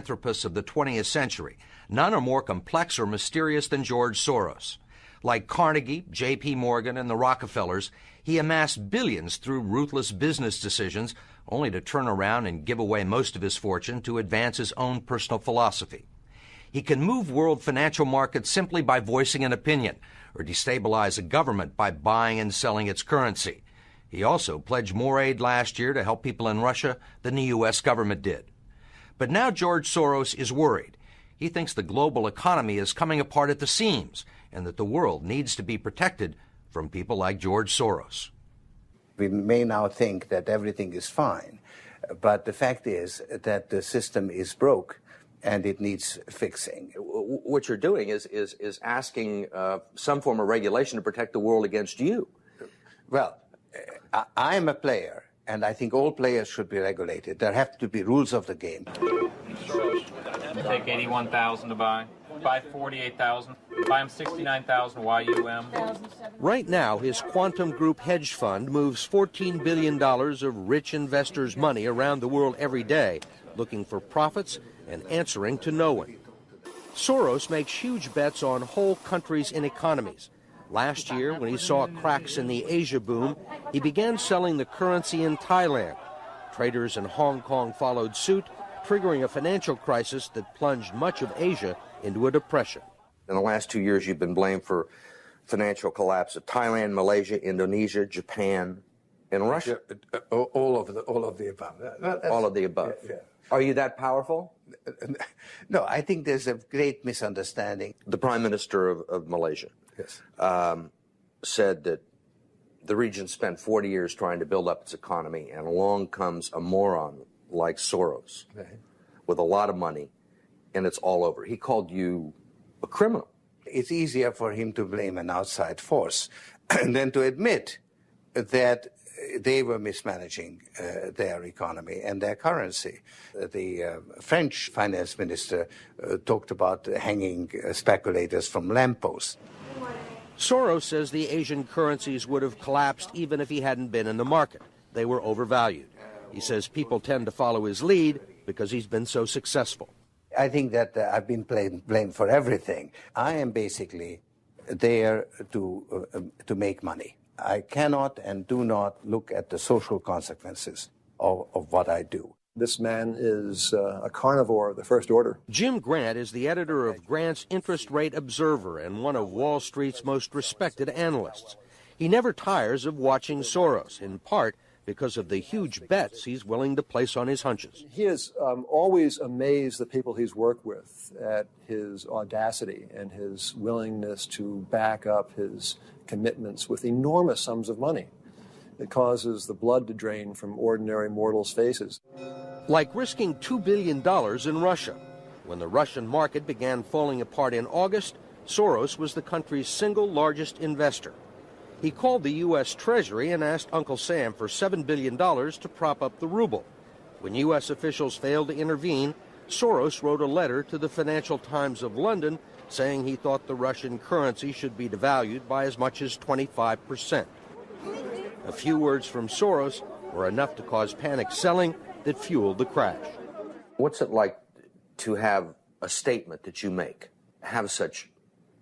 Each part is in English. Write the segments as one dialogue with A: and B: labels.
A: Philanthropists of the 20th century, none are more complex or mysterious than George Soros. Like Carnegie, J.P. Morgan, and the Rockefellers, he amassed billions through ruthless business decisions, only to turn around and give away most of his fortune to advance his own personal philosophy. He can move world financial markets simply by voicing an opinion, or destabilize a government by buying and selling its currency. He also pledged more aid last year to help people in Russia than the U.S. government did. But now George Soros is worried. He thinks the global economy is coming apart at the seams and that the world needs to be protected from people like George Soros.
B: We may now think that everything is fine, but the fact is that the system is broke and it needs fixing.
C: What you're doing is asking some form of regulation to protect the world against you.
B: Well, I am a player, and I think all players should be regulated. There have to be rules of the game.
D: Take 81,000 to buy. Buy 48,000. Buy him 69,000 YUM.
A: Right now, his Quantum Group hedge fund moves $14 billion of rich investors' money around the world every day, looking for profits and answering to no one. Soros makes huge bets on whole countries and economies. Last year, when he saw cracks in the Asia boom, he began selling the currency in Thailand. Traders in Hong Kong followed suit, triggering a financial crisis that plunged much of Asia into a depression.
C: In the last 2 years, you've been blamed for financial collapse of Thailand, Malaysia, Indonesia, Japan, and Russia.
B: All of the above.
C: All of the above.
B: Yeah.
C: Are you that powerful?
B: No, I think there's a great misunderstanding.
C: The Prime Minister of Malaysia said that the region spent 40 years trying to build up its economy, and along comes a moron like Soros with a lot of money, and it's all over. He called you a criminal.
B: It's easier for him to blame an outside force than to admit that they were mismanaging their economy and their currency. The French finance minister talked about hanging speculators from lampposts.
A: Soros says the Asian currencies would have collapsed even if he hadn't been in the market. They were overvalued. He says people tend to follow his lead because he's been so successful.
B: I think that I've been blamed for everything. I am basically there to make money. I cannot and do not look at the social consequences of what I do.
E: This man is a carnivore of the first order.
A: Jim Grant is the editor of Grant's Interest Rate Observer and one of Wall Street's most respected analysts. He never tires of watching Soros, in part because of the huge bets he's willing to place on his hunches.
E: He has always amazed the people he's worked with at his audacity and his willingness to back up his commitments with enormous sums of money. It causes the blood to drain from ordinary mortals' faces.
A: Like risking $2 billion in Russia. When the Russian market began falling apart in August, Soros was the country's single largest investor. He called the U.S. Treasury and asked Uncle Sam for $7 billion to prop up the ruble. When U.S. officials failed to intervene, Soros wrote a letter to the Financial Times of London saying he thought the Russian currency should be devalued by as much as 25%. A few words from Soros were enough to cause panic selling that fueled the crash.
C: What's it like to have a statement that you make have such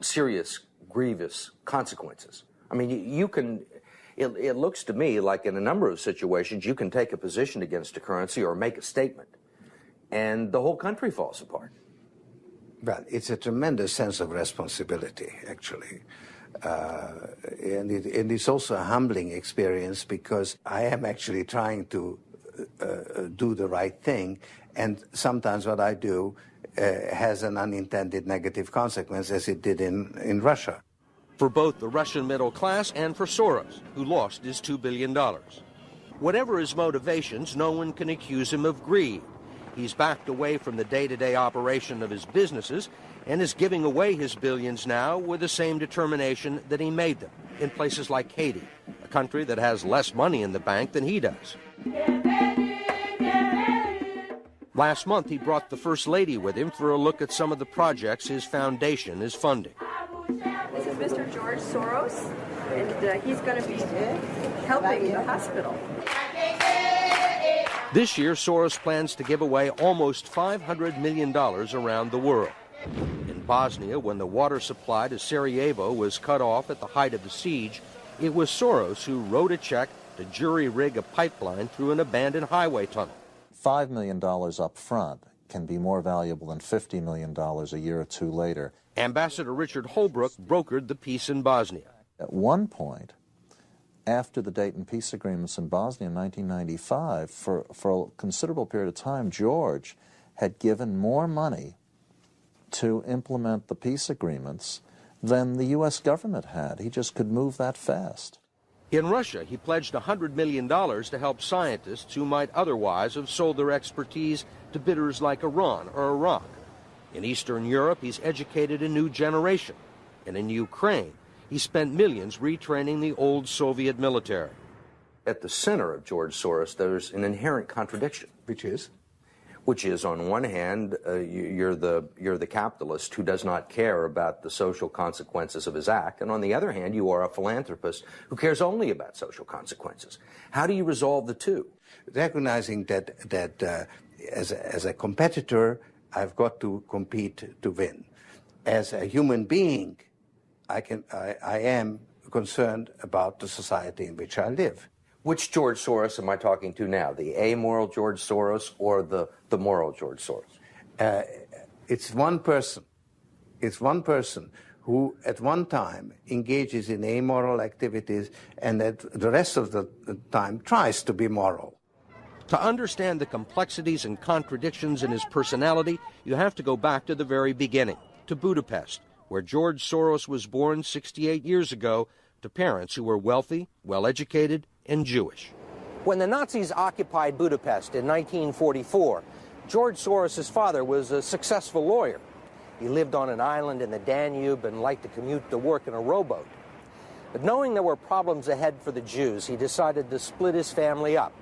C: serious, grievous consequences? I mean, you can, it looks to me like in a number of situations you can take a position against a currency or make a statement, and the whole country falls apart.
B: Well, it's a tremendous sense of responsibility, actually. And it's also a humbling experience because I am actually trying to do the right thing, and sometimes what I do has an unintended negative consequence, as it did in Russia.
A: For both the Russian middle class and for Soros, who lost his $2 billion. Whatever his motivations, no one can accuse him of greed. He's backed away from the day-to-day operation of his businesses and is giving away his billions now with the same determination that he made them in places like Haiti, a country that has less money in the bank than he does. Last month, he brought the First Lady with him for a look at some of the projects his foundation is funding.
F: This is Mr. George Soros, and he's going to be helping the hospital.
A: This year, Soros plans to give away almost $500 million around the world. In Bosnia, when the water supply to Sarajevo was cut off at the height of the siege, it was Soros who wrote a check to jury-rig a pipeline through an abandoned highway tunnel.
G: $5 million up front can be more valuable than $50 million a year or two later.
A: Ambassador Richard Holbrooke brokered the peace in Bosnia.
G: At one point, after the Dayton peace agreements in Bosnia in 1995, for a considerable period of time, George had given more money to implement the peace agreements than the U.S. government had. He just could move that fast.
A: In Russia, he pledged $100 million to help scientists who might otherwise have sold their expertise to bidders like Iran or Iraq. In Eastern Europe, he's educated a new generation. And in Ukraine, he spent millions retraining the old Soviet military.
C: At the center of George Soros, there's an inherent contradiction.
B: Which is?
C: Which is, on one hand, you're the capitalist who does not care about the social consequences of his act, and on the other hand, you are a philanthropist who cares only about social consequences. How do you resolve the two?
B: Recognizing that as a competitor, I've got to compete to win. As a human being, I am concerned about the society in which I live.
C: Which George Soros am I talking to now? The amoral George Soros or the moral George Soros?
B: It's one person. It's one person who at one time engages in amoral activities and at the rest of the time tries to be moral.
A: To understand the complexities and contradictions in his personality, you have to go back to the very beginning, to Budapest, where George Soros was born 68 years ago to parents who were wealthy, well-educated, and Jewish.
H: When the Nazis occupied Budapest in 1944, George Soros' father was a successful lawyer. He lived on an island in the Danube and liked to commute to work in a rowboat. But knowing there were problems ahead for the Jews, he decided to split his family up.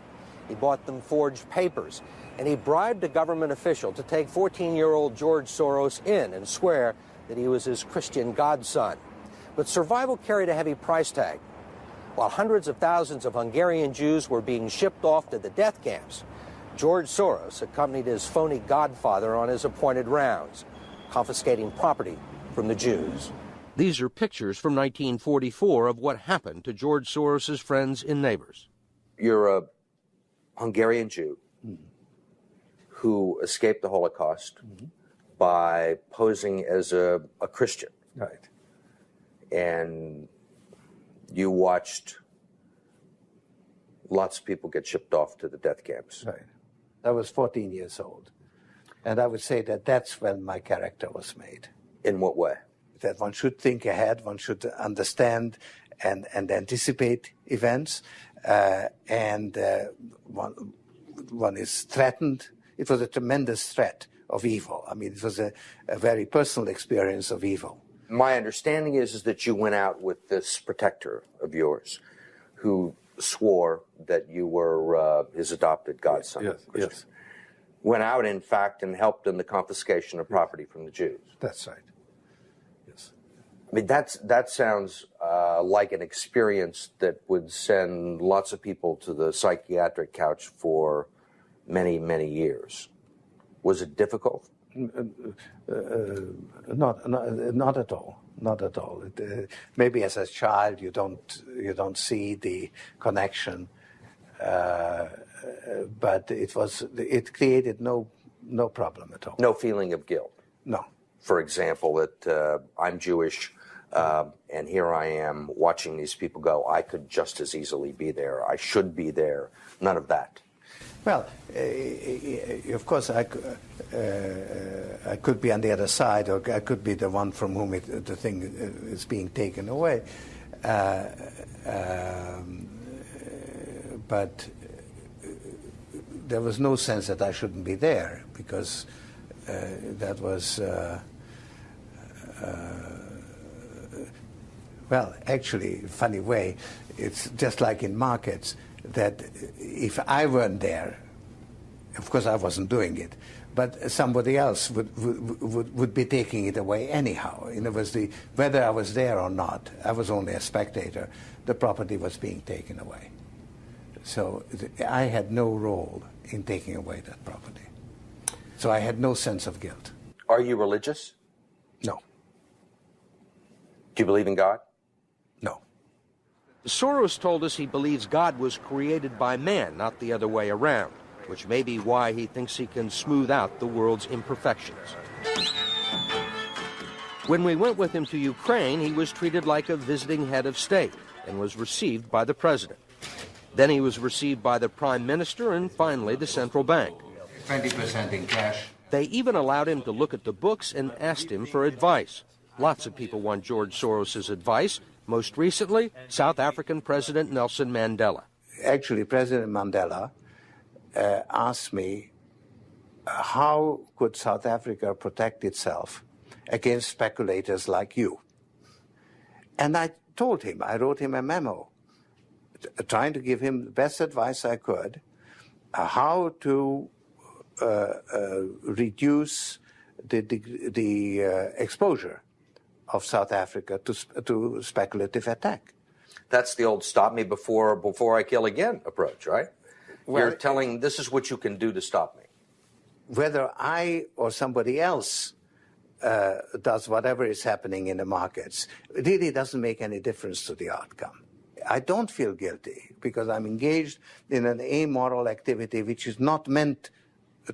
H: He bought them forged papers, and he bribed a government official to take 14-year-old George Soros in and swear that he was his Christian godson. But survival carried a heavy price tag. While hundreds of thousands of Hungarian Jews were being shipped off to the death camps, George Soros accompanied his phony godfather on his appointed rounds, confiscating property from the Jews.
A: These are pictures from 1944 of what happened to George Soros' friends and neighbors.
C: You're a Hungarian Jew who escaped the Holocaust by posing as a Christian.
B: Right.
C: And you watched lots of people get shipped off to the death camps.
B: Right. I was 14 years old. And I would say that that's when my character was made.
C: In what way?
B: That one should think ahead, one should understand and anticipate events, and one is threatened. It was a tremendous threat of evil. I mean, it was a very personal experience of evil.
C: My understanding is that you went out with this protector of yours who swore that you were his adopted godson.
B: Yes, yes.
C: Went out, in fact, and helped in the confiscation of property from the Jews.
B: That's right. Yes.
C: I mean, that sounds like an experience that would send lots of people to the psychiatric couch for many, many years. Was it difficult?
B: Not at all. Not at all. Maybe as a child you don't see the connection, but it created no problem at all.
C: No feeling of guilt.
B: No.
C: For example, that I'm Jewish, and here I am watching these people go. I could just as easily be there. I should be there. None of that.
B: Well, of course, I could be on the other side, or I could be the one from whom the thing is being taken away. But there was no sense that I shouldn't be there, because that was, well, actually, funny way, it's just like in markets, that if I weren't there, of course I wasn't doing it, but somebody else would be taking it away anyhow. And it was whether I was there or not, I was only a spectator, the property was being taken away. So I had no role in taking away that property. So I had no sense of guilt.
C: Are you religious?
B: No.
C: Do you believe in God?
B: No.
H: Soros told us he believes God was created by man, not the other way around, which may be why he thinks he can smooth out the world's imperfections. When we went with him to Ukraine, he was treated like a visiting head of state and was received by the president. Then he was received by the prime minister and finally the central bank.
B: 20% in cash.
H: They even allowed him to look at the books and asked him for advice. Lots of people want George Soros' advice. Most recently, South African President Nelson Mandela.
B: Actually, President Mandela asked me, how could South Africa protect itself against speculators like you? And I told him, I wrote him a memo, trying to give him the best advice I could, how to reduce the exposure of South Africa to speculative attack.
C: That's the old stop me before I kill again approach, right?
B: Well,
C: you're telling this is what you can do to stop me.
B: Whether I or somebody else does whatever is happening in the markets, it really doesn't make any difference to the outcome. I don't feel guilty because I'm engaged in an amoral activity which is not meant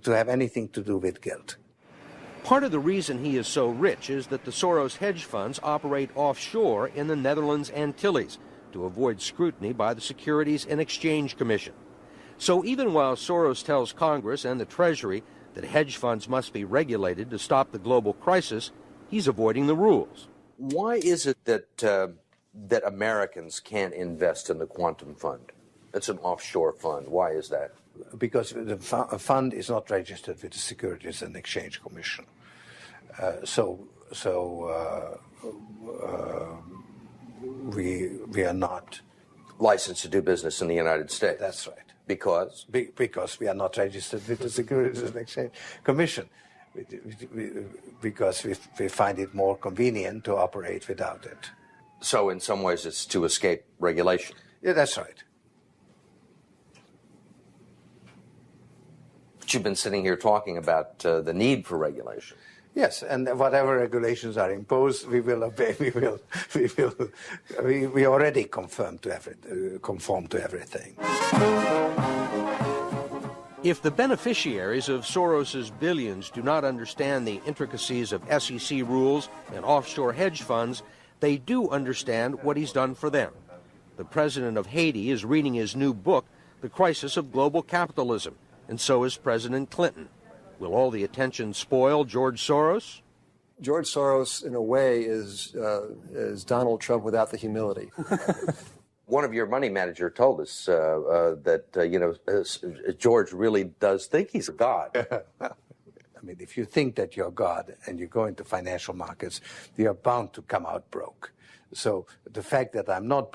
B: to have anything to do with guilt.
H: Part of the reason he is so rich is that the Soros hedge funds operate offshore in the Netherlands Antilles to avoid scrutiny by the Securities and Exchange Commission. So even while Soros tells Congress and the Treasury that hedge funds must be regulated to stop the global crisis, he's avoiding the rules.
C: Why is it that that Americans can't invest in the quantum fund? It's an offshore fund. Why is that?
B: Because the fund is not registered with the Securities and Exchange Commission. We are not
C: licensed to do business in the United States.
B: That's right.
C: Because?
B: Because we are not registered with the Securities and Exchange Commission. Because we find it more convenient to operate without it.
C: So in some ways it's to escape regulation.
B: Yeah, that's right.
C: But you've been sitting here talking about the need for regulation.
B: Yes, and whatever regulations are imposed, we will obey. We already conform to everything.
H: If the beneficiaries of Soros's billions do not understand the intricacies of SEC rules and offshore hedge funds, they do understand what he's done for them. The president of Haiti is reading his new book, The Crisis of Global Capitalism, and so is President Clinton. Will all the attention spoil George Soros?
E: George Soros, in a way, is Donald Trump without the humility.
C: One of your money manager told us that George really does think he's a god.
B: I mean, if you think that you're God and you go into financial markets, you're bound to come out broke. So the fact that I'm not broke